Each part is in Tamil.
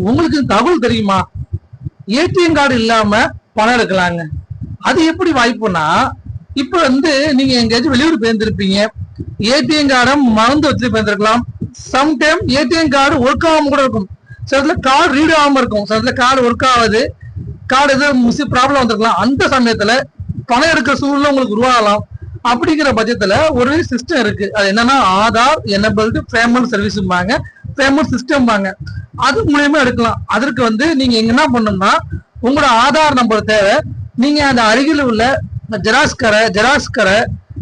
உங்களுக்கு தகவல் தெரியுமா? ஏடிஎம் கார்டு இல்லாம பணம் எடுக்கலாங்க. அது எப்படி வாய்ப்புனா, இப்ப நீங்க எங்கேயாச்சும் வெளியூர் போயிருந்திருப்பீங்க, ஏடிஎம் கார்டை மறந்து வச்சு போயிருந்திருக்கலாம். சம்டைம் ஏடிஎம் கார்டு ஒர்க் ஆகாம கூட இருக்கும். சில கார்டு ரீட் ஆகாம இருக்கும், சில கார்டு ஒர்க் ஆகுது, கார்டு எதுவும் ப்ராப்ளம் வந்திருக்கலாம். அந்த சமயத்துல பணம் எடுக்கிற சூழ்நிலை உங்களுக்கு உருவாகலாம். அப்படிங்கிற பட்சத்துல ஒரு சிஸ்டம் இருக்கு. அது என்னன்னா ஆதார் எனபிள்டு பேமெண்ட் சர்வீஸ்பாங்க, பேமெண்ட் சிஸ்டம் பாங்க. அது மூலியமா எடுக்கலாம். அதற்கு நீங்க என்ன பண்ணணும்னா, உங்களோட ஆதார் நம்பர் தேவை. நீங்க அந்த அருகில் உள்ள ஜெராக்ஸ் கடை,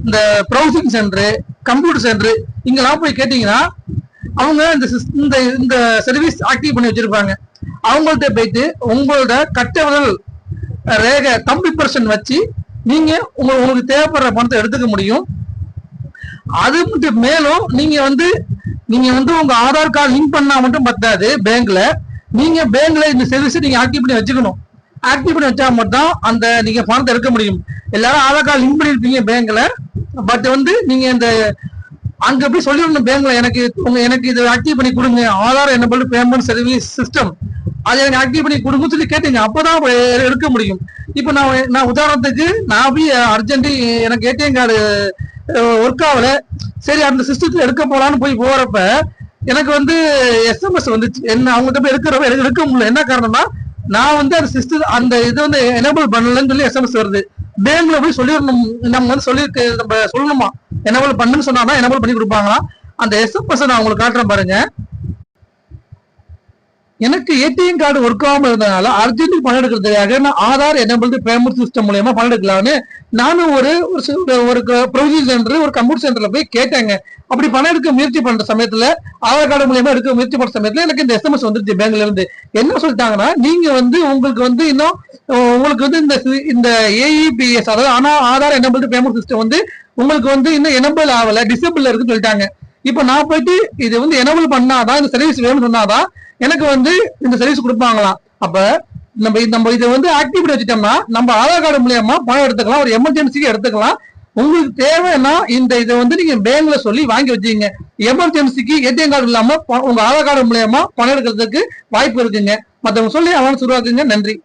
இந்த ப்ரௌசிங் சென்டர், கம்ப்யூட்டர் சென்டர் இங்கெல்லாம் போய் கேட்டீங்கன்னா அவங்க இந்த சர்வீஸ் ஆக்டிவ் பண்ணி வச்சிருப்பாங்க. அவங்கள்ட்ட போயிட்டு உங்களோட கட்டவிரல் ரேகை தம்பி பர்சன் வச்சு நீங்க உங்களுக்கு தேவைப்படுற பணத்தை எடுத்துக்க முடியும். அது மட்டும் மேலும் நீங்க உங்க ஆதார் கார்டு லிங்க் பண்ணா மட்டும் பத்தாது. பேங்க்ல இந்த சர்வீஸ் நீங்க ஆக்டிவ் பண்ணி வச்சுக்கணும். ஆக்டிவ் பண்ணி வச்சா மட்டும் அந்த நீங்க பணத்தை எடுக்க முடியும். எல்லாரும் ஆதார் கார்டு லிங்க் பண்ணிருப்பீங்க பேங்க்ல. பட் நீங்க இந்த அங்க போய் சொல்லிடணும் பேங்க்ல, எனக்கு இது ஆக்டிவ் பண்ணி கொடுங்க, Aadhaar enabled payment service system, அதை எனக்கு ஆக்டிவ் பண்ணி கொடுங்க சொல்லி கேட்டீங்க. அப்பதான் எடுக்க முடியும். இப்ப நான் உதாரணத்துக்கு நான் போய் அர்ஜென்ட் எனக்கு ஏடிஎம் கார்டு ஒர்க் ஆகல, சரி அந்த சிஸ்டத்துல எடுக்க போலான்னு போய் போறப்ப எனக்கு எஸ்எம்எஸ் வந்துச்சு. என்ன அவங்ககிட்ட போய் எடுக்க முடியல. என்ன காரணம்னா, நான் அந்த சிஸ்டம் அந்த இது எனபிள் பண்ணலன்னு சொல்லி எஸ்எம்எஸ் வருது. பேங்க்ல போய் சொல்லிடணும், நம்ம சொல்லணுமா, எனபிள் பண்ணுன்னு சொன்னாதான் எனபிள் பண்ணி கொடுப்பாங்களா. அந்த எஸ்எம்எஸ் நான் உங்களுக்கு காட்டுறேன் பாருங்க. எனக்கு ஏடிஎம் கார்டு ஒர்க் ஆகாம இருந்ததுனால அர்ஜென்ட் பணம் எடுக்கிறதுக்காக நான் ஆதார் எனபிள்டு பேமெண்ட் சிஸ்டம் மூலமா பணம் எடுக்கலாம்னு நானும் ஒரு ப்ரொவிஜன் சென்டர், ஒரு கம்ப்யூட்டர் சென்டர்ல போய் கேட்டேங்க. அப்படி பணம் எடுக்க முயற்சி பண்ற சமயத்துல, ஆதார் கார்டு மூலமா எடுக்க முயற்சி பண்ற சமயத்துல எனக்கு இந்த எஸ்எம்எஸ் வந்துருச்சு பேங்க்ல இருந்து. என்ன சொல்லிட்டாங்கன்னா, நீங்க உங்களுக்கு இன்னும் உங்களுக்கு இந்த ஏஇபிஎஸ், அதாவது ஆதார் எனபிள்டு பேமெண்ட் சிஸ்டம் உங்களுக்கு இன்னும் எனபிள் ஆகல, டிசபிள் இருக்குன்னு சொல்லிட்டாங்க. இப்ப நான் போயிட்டு இது எனபிள் பண்ணாதான், இந்த சர்வீஸ் வேணும்னு சொன்னாதான் எனக்கு இந்த சர்வீஸ் கொடுப்பாங்களாம். அப்ப நம்ம இதை ஆக்டிவ் பண்ணி வச்சுட்டோம்னா நம்ம ஆதார் கார்டு மூலியமா பணம் எடுத்துக்கலாம், ஒரு எமர்ஜென்சிக்கு எடுத்துக்கலாம். உங்களுக்கு தேவைன்னா இதை நீங்க பேங்க்ல சொல்லி வாங்கி வச்சுக்கீங்க. எமர்ஜென்சிக்கு ஏடிஎம் கார்டு இல்லாம உங்க ஆதார் கார்டு மூலியமா பணம் எடுக்கிறதுக்கு வாய்ப்பு இருக்குங்க. மத்தவங்க சொல்லி அவன் உருவாக்குங்க. நன்றி.